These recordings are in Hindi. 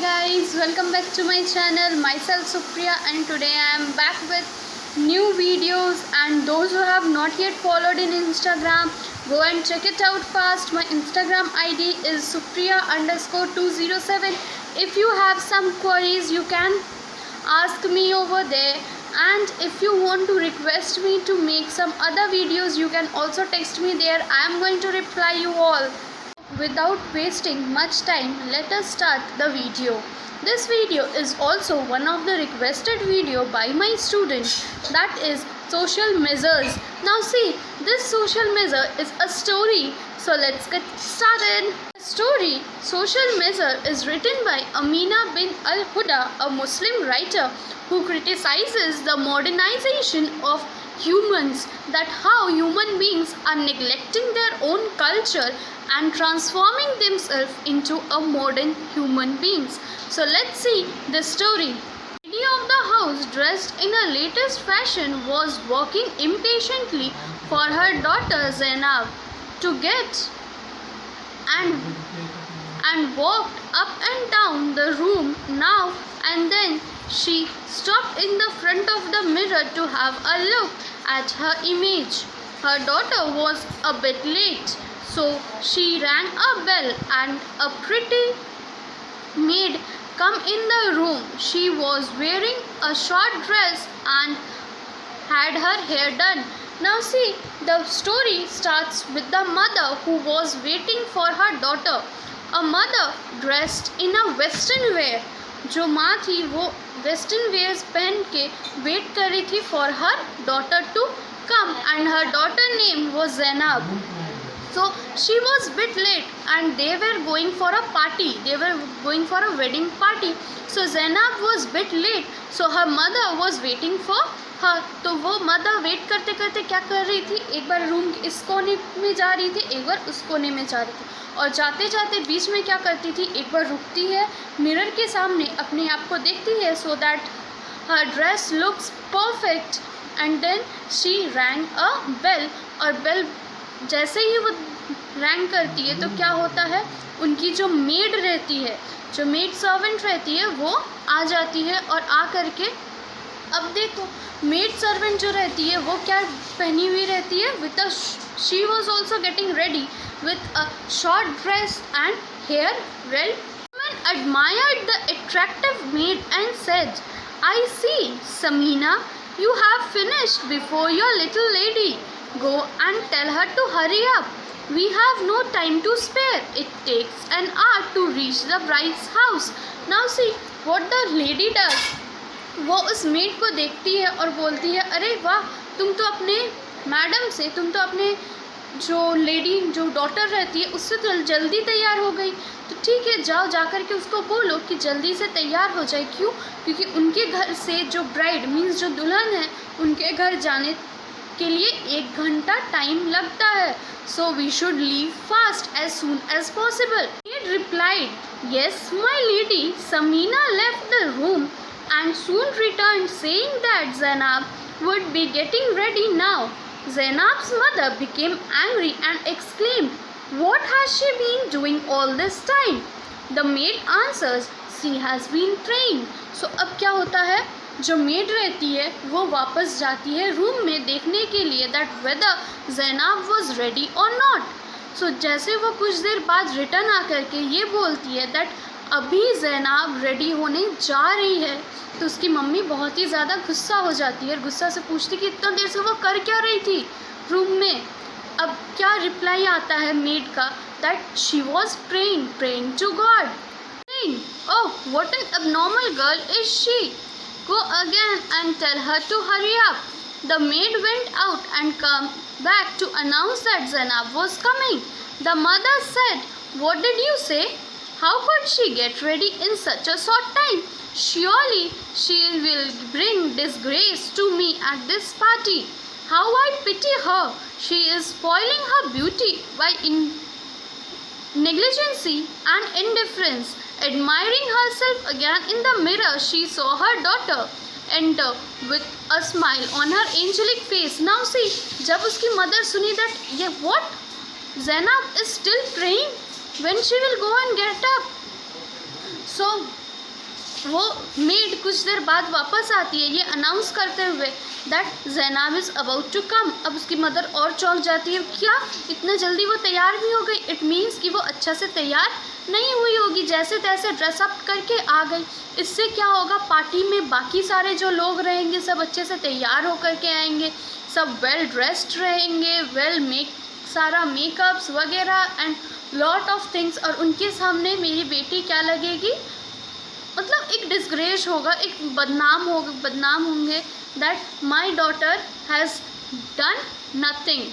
guys, welcome back to my channel. Myself Supriya, and today I am back with new videos. And those who have not yet followed in Instagram, go and check it out fast. My Instagram ID is Supriya_207. If you have some queries, you can ask me over there. And if you want to request me to make some other videos, you can also text me there. I am going to reply you all. Without wasting much time, let us start the video. This video is also one of the requested video by my students, that is social measures. Now see, this social measure is a story, so let's get started. The story Social Measure is written by Amina bin al-Huda, a Muslim writer who criticizes the modernization of humans, that how human beings are neglecting their own culture and transforming themselves into a modern human beings. So let's see the story. The lady of the house, dressed in a latest fashion, was working impatiently for her daughter Zainab to get and walked up and down the room now and then. She stopped in the front of the mirror to have a look at her image. Her daughter was a bit late, so she rang a bell and a pretty maid come in the room. She was wearing a short dress and had her hair done. Now see, the story starts with the mother who was waiting for her daughter. A mother dressed in a western wear. जो माँ थी वो वेस्टर्न वेयर्स पहन के वेट कर रही थी for her daughter to come, and her daughter name was Zainab. So she was bit late and they were going for a party. They were going for a wedding party. So Zainab was bit late. So her mother was waiting for her. तो वो मदर वेट करते करते क्या कर रही थी, एक बार रूम इस कोने में जा रही थी, एक बार उस कोने में जा रही थी, और जाते जाते बीच में क्या करती थी, एक बार रुकती है, मिरर के सामने अपने आप को देखती है, so that her dress looks perfect, and then she rang a bell. और बेल जैसे ही वो रैंग करती है तो क्या होता है, उनकी जो मेड रहती है, जो मेड सर्वेंट रहती है, वो आ जाती है. और आ करके अब देखो, मेड सर्वेंट जो रहती है वो क्या पहनी हुई रहती है, with a she was also getting ready with a short dress and hair well. Woman admired the attractive maid and said, "I see, Samina, you have finished before your little lady. Go and tell her to hurry up. We have no time to spare. It takes an hour to reach the bride's house." Now see what the lady does. वो उस मेड को देखती है और बोलती है, अरे वाह, तुम तो अपने मैडम से, तुम तो अपने जो लेडी, जो डॉटर रहती है, उससे तो जल्दी तैयार हो गई. तो ठीक है, जाओ जा कर के उसको बोलो कि जल्दी से तैयार हो जाए. क्यों? क्योंकि उनके घर से जो ब्राइड मीन्स जो दुल्हन है, उनके घर जाने के लिए 1 घंटा टाइम लगता है. So we should leave fast as soon as possible. Maid replied, "Yes, my lady." Samina left the room and soon returned saying that Zainab would be getting ready now. Zainab's mother became angry and exclaimed, "What has she been doing all this time?" The maid answers, "She has been praying." So अब क्या होता है, जो मेड रहती है वो वापस जाती है रूम में देखने के लिए that whether Zainab was ready or not. So जैसे वो कुछ देर बाद रिटर्न आकर के ये बोलती है that अभी ज़ैनाब रेडी होने जा रही है, तो उसकी मम्मी बहुत ही ज़्यादा गुस्सा हो जाती है और गुस्सा से पूछती कि इतना देर से वो कर क्या रही थी रूम में. अब क्या रिप्लाई आता है मेड का, that she was praying to God. Oh, what an abnormal girl is she. Go again and tell her to hurry up. The maid went out and come back to announce that Zainab was coming. The mother said, "What did you say? How could she get ready in such a short time? Surely she will bring disgrace to me at this party. How I pity her. She is spoiling her beauty by negligence and indifference." Admiring herself again in the mirror, she saw her daughter enter with a smile on her angelic face. Now see, जब उसकी mother सुनी that ये what, Zainab is still praying, when she will go and get up. So वो मेड कुछ देर बाद वापस आती है ये अनाउंस करते हुए that Zainab is about to come. अब उसकी मदर और चौंक जाती है, क्या इतना जल्दी वो तैयार भी हो गई? इट मीन्स कि वो अच्छा से तैयार नहीं हुई होगी, जैसे तैसे ड्रेसअप करके आ गई। इससे क्या होगा, पार्टी में बाकी सारे जो लोग रहेंगे सब अच्छे से तैयार होकर के आएंगे, सब वेल ड्रेस्ड रहेंगे, सारा मेकअप्स वगैरह एंड लॉट ऑफ थिंग्स। और उनके सामने मेरी बेटी क्या लगेगी, मतलब एक डिस्ग्रेस होगा, एक बदनाम होंगे that my daughter has done nothing.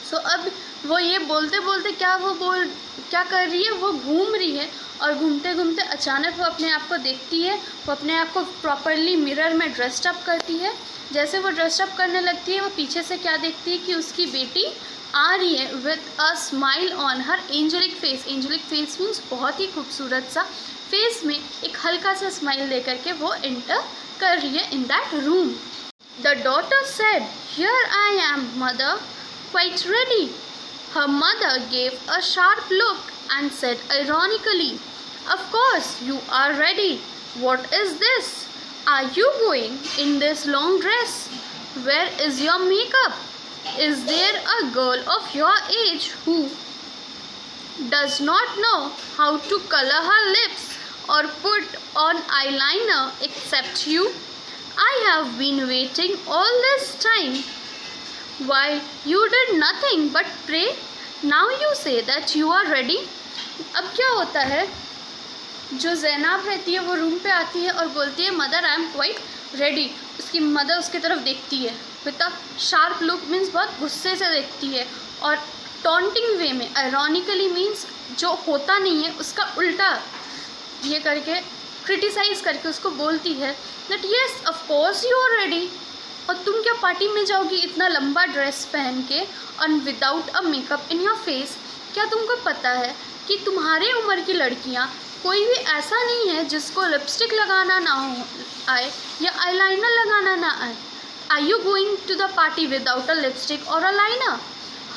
So अब वो ये बोलते बोलते क्या कर रही है, वो घूम रही है और घूमते घूमते अचानक वो अपने आप को देखती है, वो अपने आप को प्रॉपरली मिरर में ड्रेस्ड अप करती है। जैसे वो ड्रेस्ड अप करने लगती है, वो पीछे से क्या देखती है कि उसकी बेटी आ रही है with a smile on her angelic face. Angelic face means बहुत ही खूबसूरत सा फेस में एक हल्का सा स्माइल दे करके वो एंटर कर रही है in that room. The daughter said, here I am mother, quite ready. Her mother gave a sharp look and said ironically, of course you are ready. What is this? Are you going in this long dress? Where is your makeup? Is there a girl of your age who does not know how to color her lips or put on eyeliner except you? I have been waiting all this time while you did nothing but pray. Now you say that you are ready. अब क्या होता है, जो ज़ैनब रहती है वो रूम पे आती है और बोलती है mother I am quite ready. उसकी मदर उसकी तरफ देखती है with a sharp look, means बहुत गुस्से से देखती है और टॉन्टिंग वे में, आयरॉनिकली मीन्स जो होता नहीं है उसका उल्टा ये करके क्रिटिसाइज करके उसको बोलती है that yes of course you are ready. और तुम क्या पार्टी में जाओगी इतना लंबा ड्रेस पहन के और without a makeup in your face? क्या तुमको पता है कि तुम्हारे उम्र की लड़कियां कोई भी ऐसा नहीं है जिसको लिपस्टिक लगाना ना आए या आईलाइनर लगाना ना आए? Are you going to the party without a lipstick और अ लाइनर?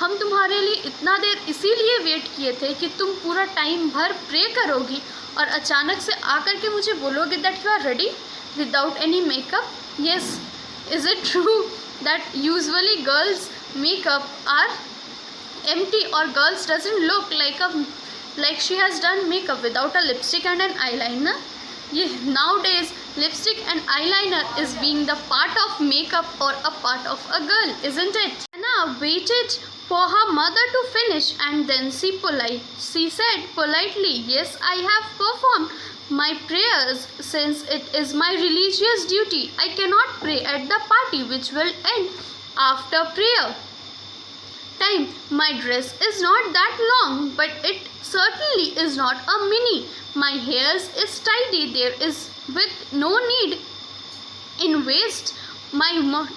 हम तुम्हारे लिए इतना देर इसीलिए वेट किए थे कि तुम पूरा टाइम भर प्रे करोगी और अचानक से आकर के मुझे बोलोगे that you are ready without any makeup. Yes, is it true that usually girls makeup are empty or girls doesn't look like she has done makeup without a lipstick and an eyeliner? Nowadays lipstick and eyeliner is being the part of makeup or a part of a girl, isn't it? Anna waited for her mother to finish and then she said politely, yes, I have performed my prayers since it is my religious duty. I cannot pray at the party which will end after prayer time. My dress is not that long, but it certainly is not a mini. My hair is tidy. There is with no need in waste my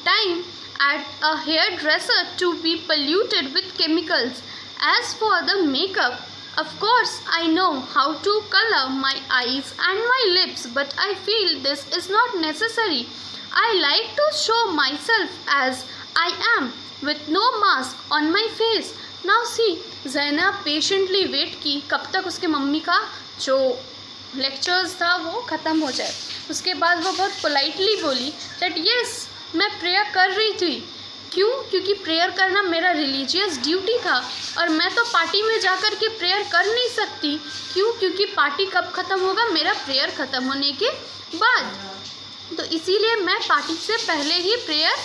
time at a hairdresser to be polluted with chemicals. As for the makeup, of course, I know how to color my eyes and my lips, but I feel this is not necessary. I like to show myself as I am, with no mask on my face. Now see, Zainab patiently wait की कब तक उसके मम्मी का जो लेक्चर्स था वो ख़त्म हो जाए। उसके बाद वो बहुत पोलाइटली बोली दैट येस, मैं प्रेयर कर रही थी। क्यों? क्योंकि प्रेयर करना मेरा रिलीजियस ड्यूटी था और मैं तो पार्टी में जाकर के प्रेयर कर नहीं सकती। क्यों? क्योंकि पार्टी कब ख़त्म होगा? मेरा प्रेयर ख़त्म होने के बाद। तो इसीलिए मैं पार्टी से पहले ही प्रेयर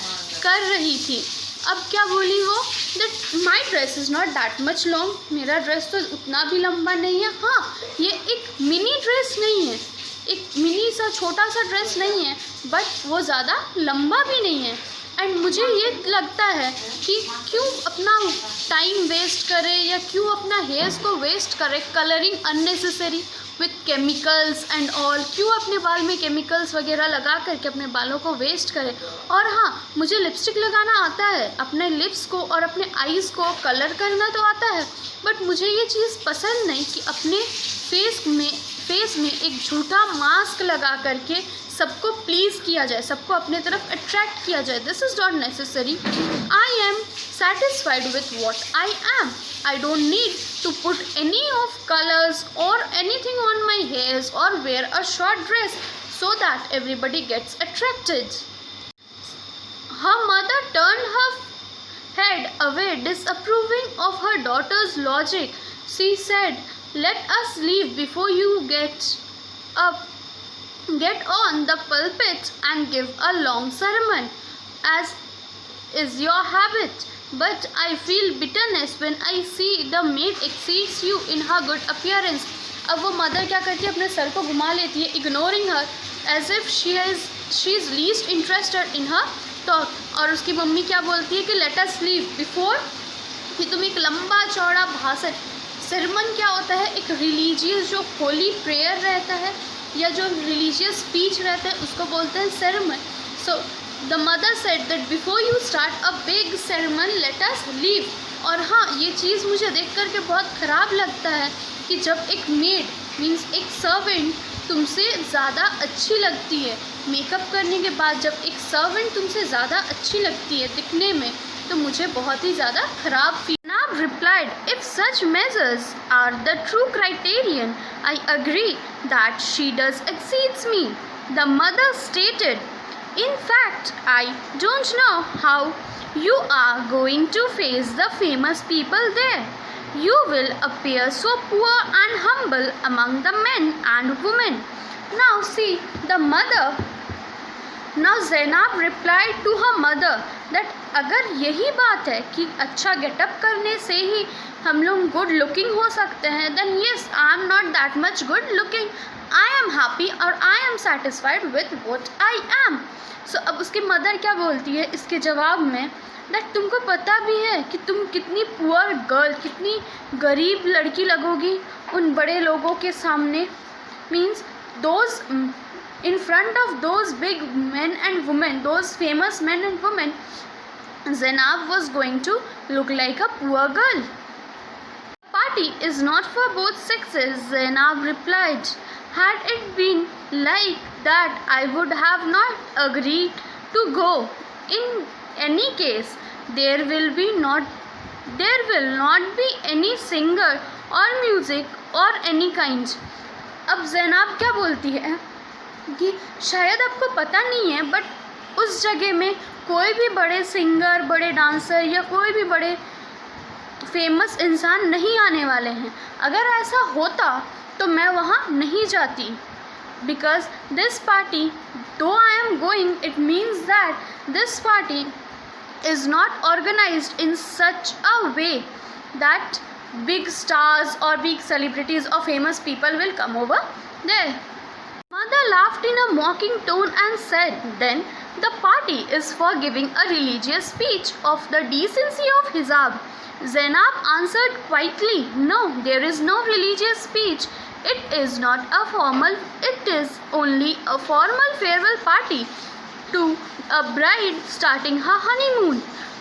कर रही थी। अब क्या बोली वो that my dress is not that much long. मेरा ड्रेस तो उतना भी लंबा नहीं है। हाँ, ये एक मिनी ड्रेस नहीं है, एक मिनी सा छोटा सा ड्रेस नहीं है, बट वो ज़्यादा लंबा भी नहीं है। एंड मुझे ये लगता है कि क्यों अपना टाइम वेस्ट करे या क्यों अपना हेयर्स को वेस्ट करे colouring unnecessary with chemicals and all. क्यों अपने बाल में केमिकल्स वगैरह लगा करके अपने बालों को वेस्ट करे। और हाँ, मुझे लिपस्टिक लगाना आता है, अपने लिप्स को और अपने आईज़ को कलर करना तो आता है, बट मुझे ये चीज़ पसंद नहीं कि अपने फेस में एक झूठा मास्क लगा करके सबको प्लीज़ किया जाए, सबको अपने तरफ अट्रैक्ट किया जाए। This is not necessary. I am satisfied with what I am. I don't need to put any of colors or anything on my hairs or wear a short dress so that everybody gets attracted. Her mother turned her head away, disapproving of her daughter's logic. She said, "Let us leave before you get on the pulpit and give a long sermon, as is your habit. But I feel bitterness when I see the maid exceeds you in her good appearance." अब वो मदर क्या करती है, अपने सर को घुमा लेती है, ignoring her as if she is least interested in her talk. और उसकी मम्मी क्या बोलती है कि लेट अस लीव बिफोर, कि तुम एक लंबा चौड़ा भाषण, सरमन क्या होता है, एक रिलीजियस जो होली प्रेयर रहता है या जो रिलीजियस स्पीच रहता है उसको बोलते हैं sermon. So the mother said that before you start a big sermon let us leave. और हाँ, ये चीज़ मुझे देख कर के बहुत ख़राब लगता है कि जब एक मेड मीन्स एक सर्वेंट तुमसे ज़्यादा अच्छी लगती है, मेकअप करने के बाद जब एक सर्वेंट तुमसे ज़्यादा अच्छी लगती है दिखने में, तो मुझे बहुत ही ज़्यादा ख़राब feel. Zainab replied, "If such measures are the true criterion, I agree that she does exceeds me." The mother stated, "In fact, I don't know how you are going to face the famous people there. You will appear so poor and humble among the men and women." Now see, the mother, now Zainab replied to her mother that अगर यही बात है कि अच्छा गेटअप करने से ही हम लोग गुड लुकिंग हो सकते हैं, then yes, I am not that much good looking. I am happy और I am satisfied with what I am. So अब उसकी मदर क्या बोलती है इसके जवाब में, दैट तुमको पता भी है कि तुम कितनी पुअर गर्ल, कितनी गरीब लड़की लगोगी उन बड़े लोगों के सामने, means those in front of those big men and women, those famous men and women. Zainab was going to look like a poor girl. The party is not for both sexes, Zainab replied. Had it been like that, I would have not agreed to go. In any case, there will not be any singer or music or any kind. अब जैनाब क्या बोलती है कि शायद आपको पता नहीं है, बट उस जगह में कोई भी बड़े सिंगर, बड़े डांसर या कोई भी बड़े फेमस इंसान नहीं आने वाले हैं. अगर ऐसा होता तो मैं वहाँ नहीं जाती. बिकॉज दिस पार्टी, दो I am going, it means that this party is not organized in such a way that big stars or big celebrities or famous people will come over there. Mother laughed in a mocking tone and said, "Then the party is for giving a religious speech of the decency of hijab." Zainab answered quietly, "No, there is no religious speech. It is only a formal farewell party to a bride starting her honeymoon."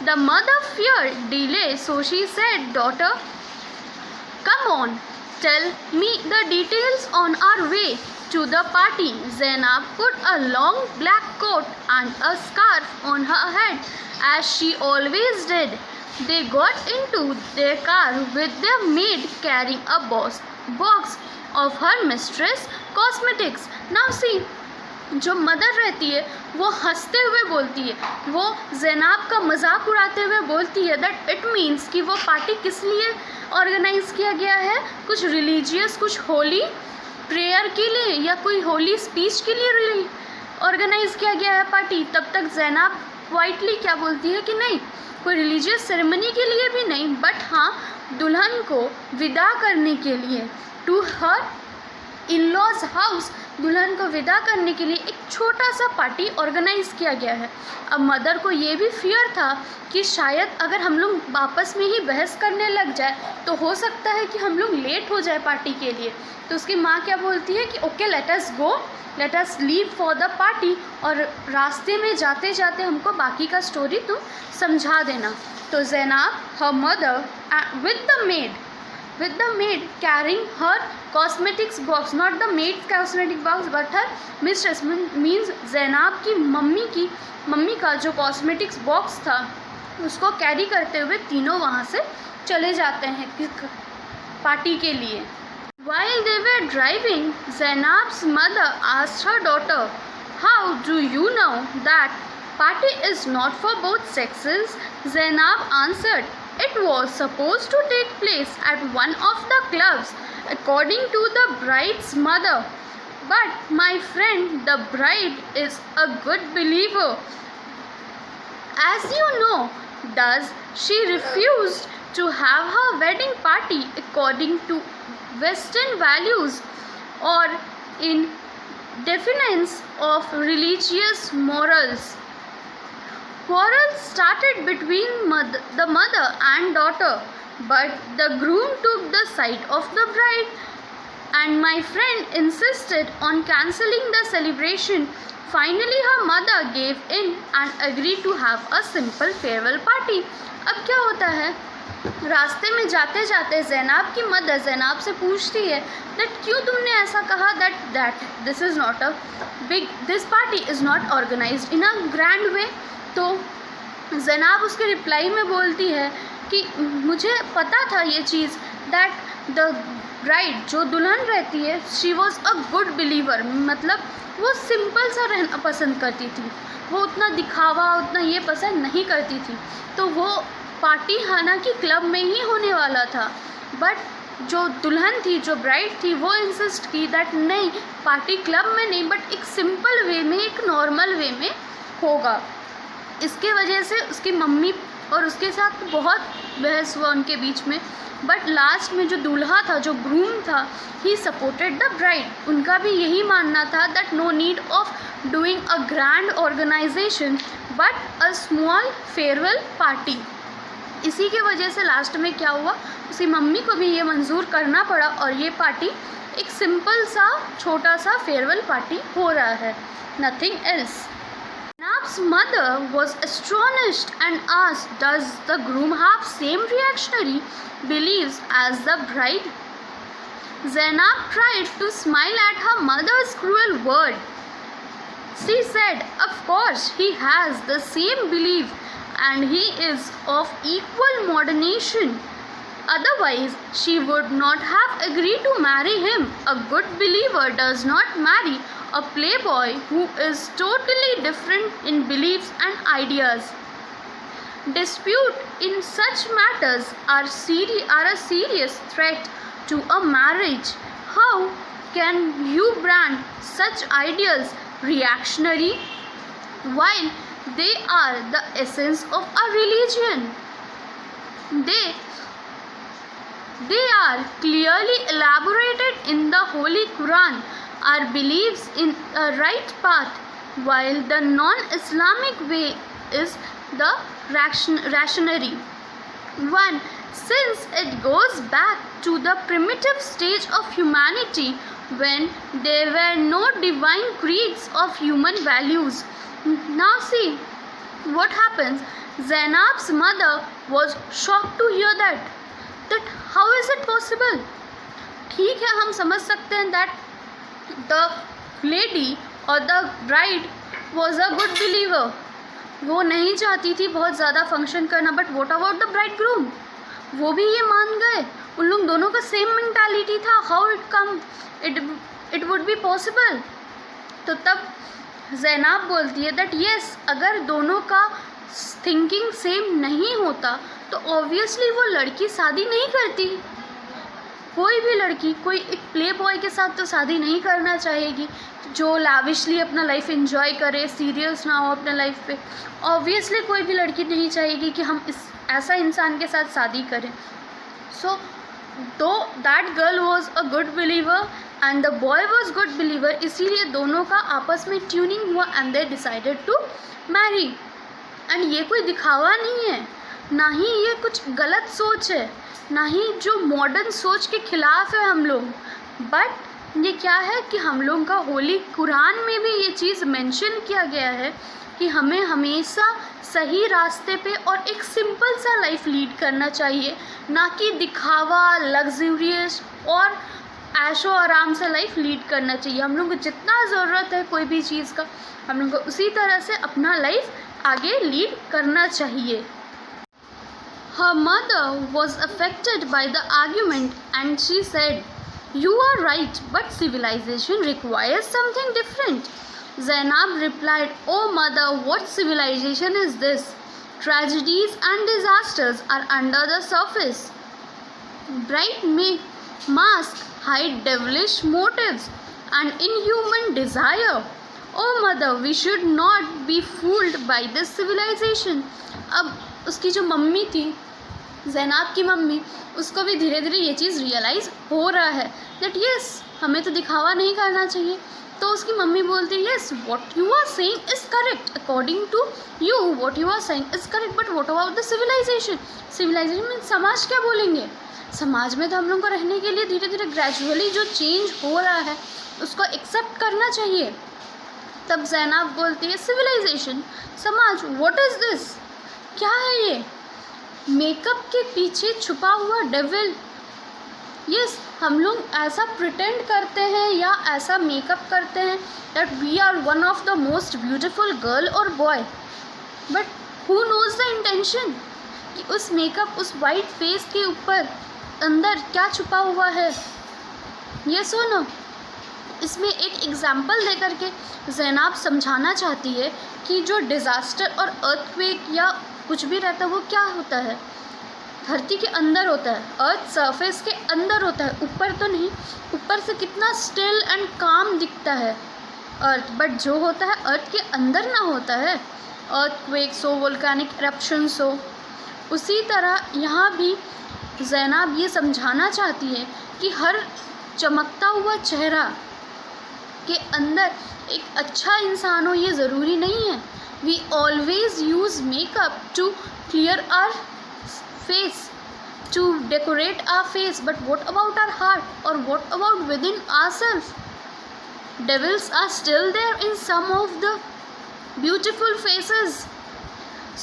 The mother feared delay, so she said, "Daughter, come on, tell me the details on our way to the party." Zainab put a long black coat and a scarf on her head, as she always did. They got into their car with their maid carrying a box of her mistress' cosmetics. Now see, जो मदर रहती है वो हंसते हुए बोलती है, वो जैनाब का मजाक उड़ाते हुए बोलती है दैट इट मीन्स कि वो पार्टी किस लिए ऑर्गेनाइज़ किया गया है, कुछ रिलीजियस, कुछ होली प्रेयर के लिए या कोई होली स्पीच के लिए ऑर्गेनाइज़ किया गया है पार्टी. तब तक जैनाब क्वाइटली क्या बोलती है कि नहीं, कोई रिलीजियस सेरेमनी के लिए भी नहीं, बट हाँ दुल्हन को विदा करने के लिए to her in laws house, दुल्हन को विदा करने के लिए एक छोटा सा पार्टी ऑर्गेनाइज़ किया गया है. अब मदर को ये भी फियर था कि शायद अगर हम लोग आपस में ही बहस करने लग जाए तो हो सकता है कि हम लोग लेट हो जाए पार्टी के लिए. तो उसकी माँ क्या बोलती है कि okay let us go, late us leave for the party, और रास्ते में जाते जाते हमको बाकी का स्टोरी तुम समझा देना. तो Zainab, her mother with the maid carrying her cosmetics box, not the maid's cosmetic box but her mistress, means Zainab की मम्मी का जो कॉस्मेटिक्स बॉक्स था उसको कैरी करते हुए तीनों वहाँ से चले जाते हैं पार्टी के लिए। While they were driving, Zainab's mother asked her daughter, "How do you know that party is not for both sexes?" Zainab answered, "It was supposed to take place at one of the clubs, according to the bride's mother. But my friend, the bride, is a good believer. As you know, thus she refused to have her wedding party according to Western values or in defiance of religious morals." Quarrels started between the mother and daughter, but the groom took the side of the bride, and my friend insisted on cancelling the celebration. Finally, her mother gave in and agreed to have a simple farewell party. अब क्या होता है, रास्ते में जाते जाते ज़ैनब की मदर ज़ैनब से पूछती है दैट क्यों तुमने ऐसा कहा, that this is not a big, this party is not organized in a grand way. तो ज़ैनब उसके रिप्लाई में बोलती है कि मुझे पता था ये चीज़, दैट द ब्राइड, जो दुल्हन रहती है, she was a good believer, मतलब वो सिंपल सा रहना पसंद करती थी, वो उतना दिखावा उतना ये पसंद नहीं करती थी। तो वो पार्टी हालांकि क्लब में ही होने वाला था, बट जो दुल्हन थी, जो ब्राइड थी, वो इंसिस्ट की दैट नहीं, पार्टी क्लब में नहीं बट एक सिंपल वे में, एक नॉर्मल वे में होगा। इसके वजह से उसकी मम्मी और उसके साथ बहुत बहस हुआ उनके बीच में, बट लास्ट में जो दूल्हा था, जो ग्रूम था, ही सपोर्टेड द ब्राइड। उनका भी यही मानना था that no need of doing a grand organisation but a small farewell party. इसी के वजह से लास्ट में क्या हुआ, उसी मम्मी को भी ये मंजूर करना पड़ा और ये पार्टी एक सिंपल सा छोटा सा फेयरवेल पार्टी हो रहा है, nothing else. Zainab's mother was astonished and asked, "Does the groom have same reactionary beliefs as the bride?" Zainab tried to smile at her mother's cruel word. She said, "Of course he has the same belief and he is of equal moderation. Otherwise, she would not have agreed to marry him. A good believer does not marry a playboy who is totally different in beliefs and ideas. Dispute in such matters are a serious threat to a marriage. How can you brand such ideals reactionary while they are the essence of a religion? They are clearly elaborated in the Holy Quran. Our beliefs in a right path, while the non-Islamic way is the rationary one, since it goes back to the primitive stage of humanity when there were no divine creeds of human values." Now see what happens. Zainab's mother was shocked to hear that how is it possible? ठीक है, हम समझ सकते हैं that the lady or the bride was a good believer. वो नहीं चाहती थी बहुत ज़्यादा फंक्शन करना, but what about the bridegroom? वो भी ये मान गए, उन लोग दोनों का सेम मेंटालिटी था. How it would be possible? तो तब ज़ैनब बोलती है दैट येस, अगर दोनों का थिंकिंग सेम नहीं होता तो ऑब्वियसली वो लड़की शादी नहीं करती. कोई भी लड़की कोई एक प्ले बॉय के साथ तो शादी नहीं करना चाहेगी जो लाविशली अपना लाइफ एंजॉय करे, सीरियस ना हो अपने लाइफ पे. ऑब्वियसली कोई भी लड़की नहीं चाहेगी कि हम ऐसा इंसान के साथ शादी करें. सो दो that girl was a good believer and the boy was good believer, इसीलिए दोनों का आपस में ट्यूनिंग हुआ and they decided to marry. एंड ये कोई दिखावा नहीं है, ना ही ये कुछ गलत सोच है, ना ही जो मॉडर्न सोच के खिलाफ है हम लोग. बट ये क्या है कि हम लोग का होली कुरान में भी ये चीज़ मेंशन किया गया है कि हमें हमेशा सही रास्ते पे और एक सिंपल सा लाइफ लीड करना चाहिए, ना कि दिखावा, लग्जरियस और ऐशो आराम से लाइफ लीड करना चाहिए. हम लोग को जितना ज़रूरत है कोई भी चीज़ का, हम लोग को उसी तरह से अपना लाइफ आगे लीड करना चाहिए. Her mother was affected by the argument and she said, "You are right, but civilization requires something different." Zainab replied, "Oh mother, what civilization is this? Tragedies and disasters are under the surface. Bright masks hide devilish motives and inhuman desire. Oh mother, we should not be fooled by this civilization." अब उसकी जो मम्मी थी, ज़ैनब की मम्मी, उसको भी धीरे धीरे ये चीज़ रियलाइज़ हो रहा है दैट यस, हमें तो दिखावा नहीं करना चाहिए. तो उसकी मम्मी बोलती है, yes, what you are saying is correct, according to you what you are saying is correct, but what about the civilisation? Civilisation means समाज. क्या बोलेंगे? समाज में तो हम लोगों को रहने के लिए धीरे धीरे ग्रेजुअली जो चेंज हो रहा है उसको एक्सेप्ट करना चाहिए. तब ज़ैनब बोलती है, सिविलाइजेशन, समाज, व्हाट इज़ दिस? क्या है ये? मेकअप के पीछे छुपा हुआ डेविल. यस, हम लोग ऐसा प्रिटेंड करते हैं या ऐसा मेकअप करते हैं that we are one of the most beautiful girl और boy, but who knows the intention कि उस मेकअप, उस वाइट फेस के ऊपर अंदर क्या छुपा हुआ है. ये सुनो, इसमें एक एग्जाम्पल दे करके ज़ैनब समझाना चाहती है कि जो डिज़ास्टर और अर्थक्वेक या कुछ भी रहता है वो क्या होता है, धरती के अंदर होता है, अर्थ सरफेस के अंदर होता है, ऊपर तो नहीं. ऊपर से कितना स्टिल एंड काम दिखता है अर्थ, बट जो होता है अर्थ के अंदर ना होता है. अर्थक्वेक्स हो, वोल्केनिक इरप्शंस हो, उसी तरह यहाँ भी ज़ैनब ये समझाना चाहती है कि हर चमकता हुआ चेहरा के अंदर एक अच्छा इंसान हो ये ज़रूरी नहीं है. We always use makeup to clear our face, to decorate our face, but what about our heart, or what about within ourselves? Devils are still there in some of the beautiful faces.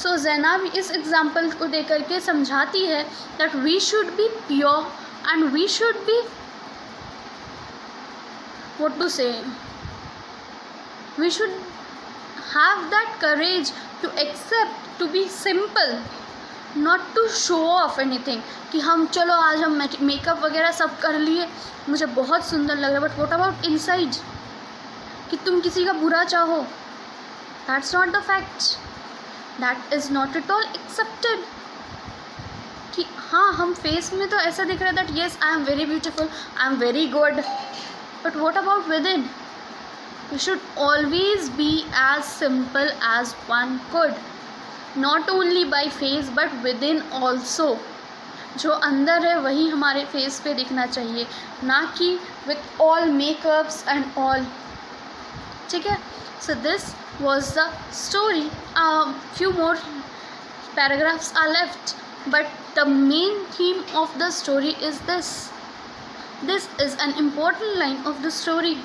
So Zainab इस एग्जाम्पल को दे करके समझाती है that we should be pure and we should be, what to say, we should have that courage to accept, to be simple, not to show off anything. कि हम चलो आज हम मेकअप वगैरह सब कर लिए, मुझे बहुत सुंदर लग रहा है, बट व्हाट अबाउट इनसाइड, कि तुम किसी का बुरा चाहो, that's not the fact, that is not at all accepted. कि हाँ, हम फेस में तो ऐसा दिख रहा है that yes I am very beautiful, I am very good, but what about within? We should always be as simple as one could, not only by face but within also. जो अंदर है वही हमारे फेस पे दिखना चाहिए, ना कि with all makeups and all. ठीक है. So this was the story. Few more paragraphs are left, but the main theme of the story is this. This is an important line of the story,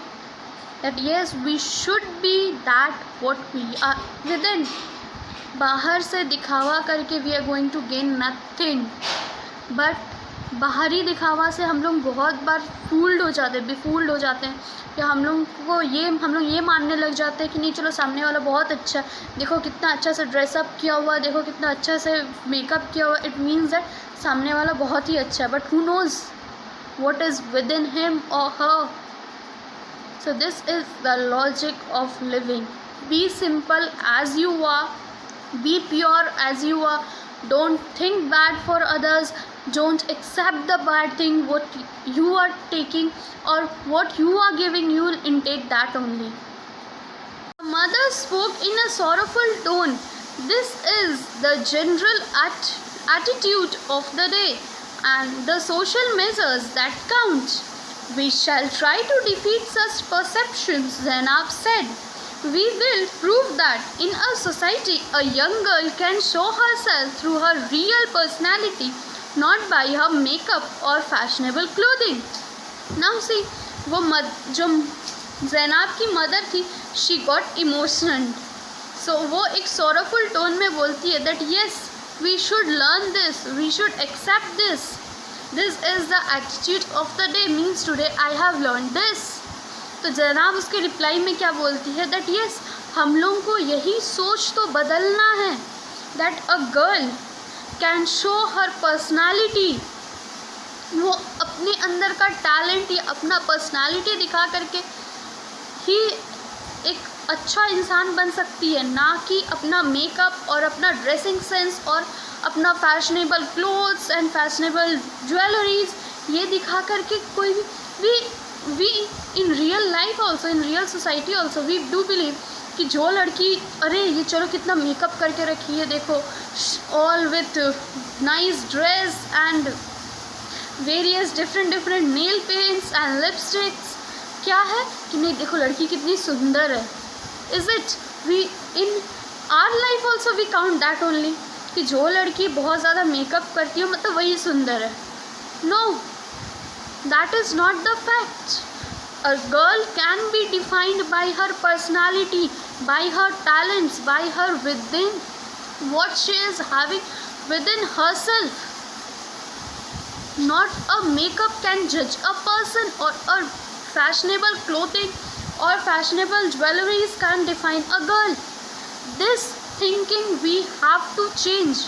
that yes, we should be that what we are within. बाहर से दिखावा करके we are going to gain nothing, but बाहरी दिखावा से हम लोग बहुत बार फूल्ड हो जाते हैं, बेफूल्ड हो जाते हैं, या हम लोग ये मानने लग जाते हैं कि नहीं चलो सामने वाला बहुत अच्छा, देखो कितना अच्छा से ड्रेसअप किया हुआ, देखो कितना अच्छा से मेकअप किया हुआ, इट मीन्स दैट सामने वाला बहुत ही अच्छा है, but who nose what is within him or her. So this is the logic of living. Be simple as you are, be pure as you are, don't think bad for others, don't accept the bad thing what you are taking or what you are giving, you will intake that only. The mother spoke in a sorrowful tone. This is the general attitude of the day and the social measures that count. We shall try to defeat such perceptions, Zainab said. We will prove that in a society a young girl can show herself through her real personality, not by her makeup or fashionable clothing. Now see, वो जो ज़ैनब की मदर थी, she got emotional. So वो एक sorrowful tone में बोलती है that yes, we should learn this, we should accept this. This is the attitude of the day, means today I have learned this. तो ज़ैनब उसके रिप्लाई में क्या बोलती है that yes, हम लोगों को यही सोच तो बदलना है that a girl can show her personality, वो अपने अंदर का टैलेंट या अपना पर्सनालिटी दिखा करके ही एक अच्छा इंसान बन सकती है, ना कि अपना मेकअप और अपना ड्रेसिंग सेंस और अपना fashionable clothes and fashionable jewelleries ये दिखा करके कोई भी in real life also, in real society also we do believe कि जो लड़की अरे ये चलो कितना मेकअप करके रखी है, देखो all with nice dress and various different nail paints and lipsticks, क्या है कि नहीं देखो लड़की कितनी सुंदर है। Is it we in our life also we count that only कि जो लड़की बहुत ज़्यादा मेकअप करती हो मतलब वही सुंदर है? No, that is not the fact. A girl can be defined by her personality, by her talents, by her within, what she is having within herself. Not a makeup can judge a person, or a fashionable clothing or fashionable jewelries can define a girl. This thinking we have to change.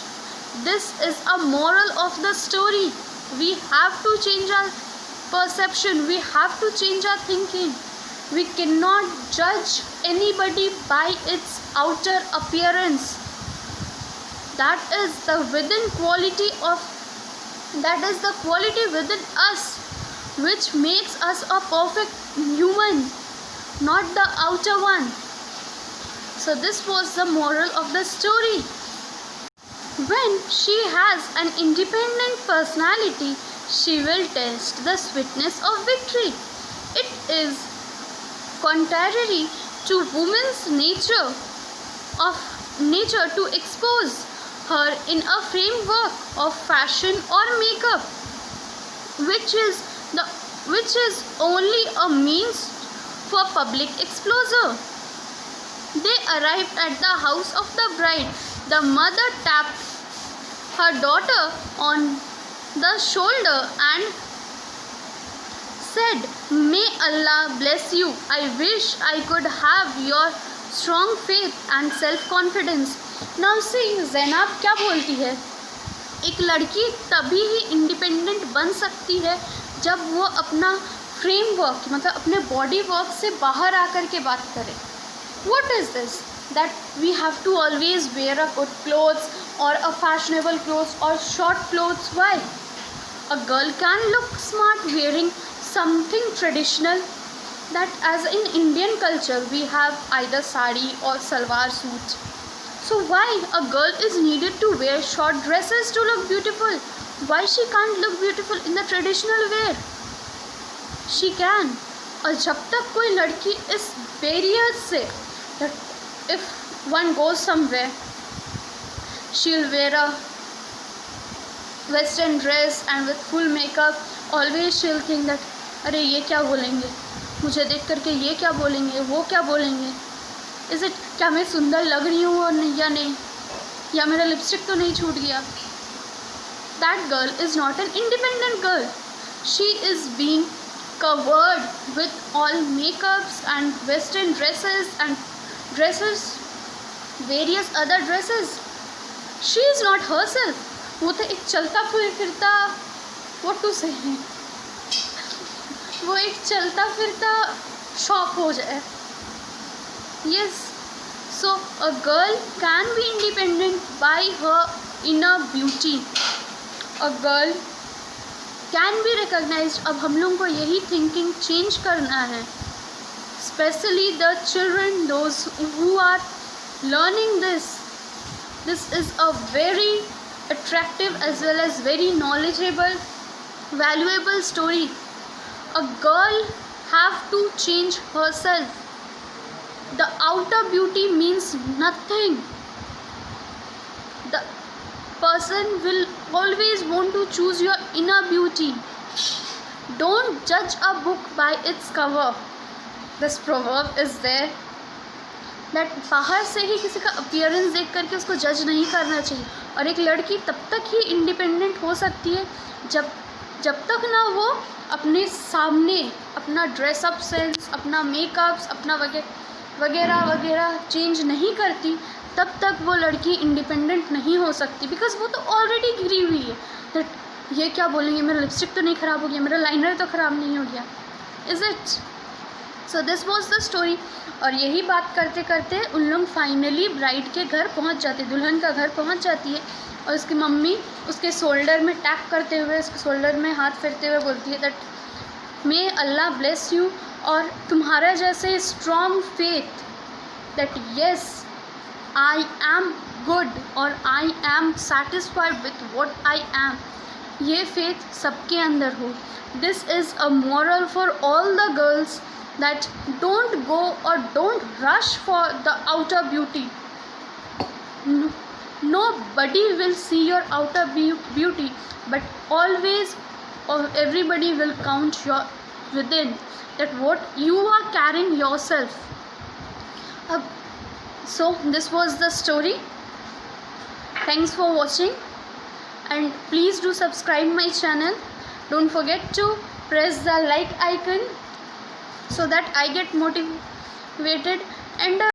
This is a moral of the story. We have to change our perception, we have to change our thinking. We cannot judge anybody by its outer appearance. That is the quality within us which makes us a perfect human, not the outer one. So this was the moral of the story. When she has an independent personality, she will taste the sweetness of victory. It is contrary to woman's nature to expose her in a framework of fashion or makeup, which is only a means for public exposure. They arrived at the house of the bride. The mother tapped her daughter on the shoulder and said, "May Allah bless you. I wish I could have your strong faith and self-confidence." Now see, Zainab क्या बोलती है, एक लड़की तभी ही इंडिपेंडेंट बन सकती है जब वो अपना फ्रेमवर्क मतलब अपने बॉडी वर्क से बाहर आकर के बात करे. What is this? That we have to always wear a good clothes or a fashionable clothes or short clothes. Why? A girl can look smart wearing something traditional. That as in Indian culture we have either sari or salwar suit. So why a girl is needed to wear short dresses to look beautiful? Why she can't look beautiful in the traditional wear? She can. और जब तक कोई लड़की इस बैरियर से, that if one goes somewhere, she'll wear a western dress and with full makeup, always she'll think that अरे ये क्या बोलेंगे, मुझे देख करके ये क्या बोलेंगे, वो क्या बोलेंगे, इज़ इट क्या मैं सुंदर लग रही हूँ और या नहीं, या मेरा लिपस्टिक तो नहीं छूट गया. That girl is not an independent girl. She is being covered with all makeups and western dresses and various other dresses. She is not herself. वो तो एक चलता फिरता what to say, वो एक चलता फिरता शॉप हो जाए. Yes, so a girl can be independent by her inner beauty. A girl can be recognized. अब हम लोगों को यही थिंकिंग चेंज करना है. Especially the children, those who are learning this. This is a very attractive as well as very knowledgeable, valuable story. A girl have to change herself. The outer beauty means nothing. The person will always want to choose your inner beauty. Don't judge a book by its cover. This proverb is there that बाहर से ही किसी का अपीयरेंस देख करके उसको जज नहीं करना चाहिए. और एक लड़की तब तक ही इंडिपेंडेंट हो सकती है जब तक ना वो अपने सामने अपना ड्रेसअप सेंस, अपना मेकअप्स, अपना वगैरह वगैरह वगैरह चेंज नहीं करती तब तक वो लड़की इंडिपेंडेंट नहीं हो सकती, बिकॉज वो तो ऑलरेडी घिरी हुई है दैट ये क्या बोलेंगे, मेरा लिपस्टिक तो नहीं ख़राब हो गया, मेरा लाइनर तो ख़राब नहीं हो गया, is it. So this was the story. और यही बात करते करते उन लोग फाइनली ब्राइड के घर पहुंच जाते, दुल्हन का घर पहुंच जाती है, और उसकी मम्मी उसके शोल्डर में टैप करते हुए, उसके शोल्डर में हाथ फेरते हुए बोलती है that may Allah bless you, और तुम्हारा जैसे strong faith that yes I am good और I am satisfied with what I am, ये फेथ सबके अंदर हो। This is a moral for all the girls that don't go or don't rush for the outer beauty. Nobody will see your outer beauty, but always or everybody will count your within, that what you are carrying yourself. So this was the story. Thanks for watching, and please do subscribe my channel. Don't forget to press the like icon so that I get motivated, and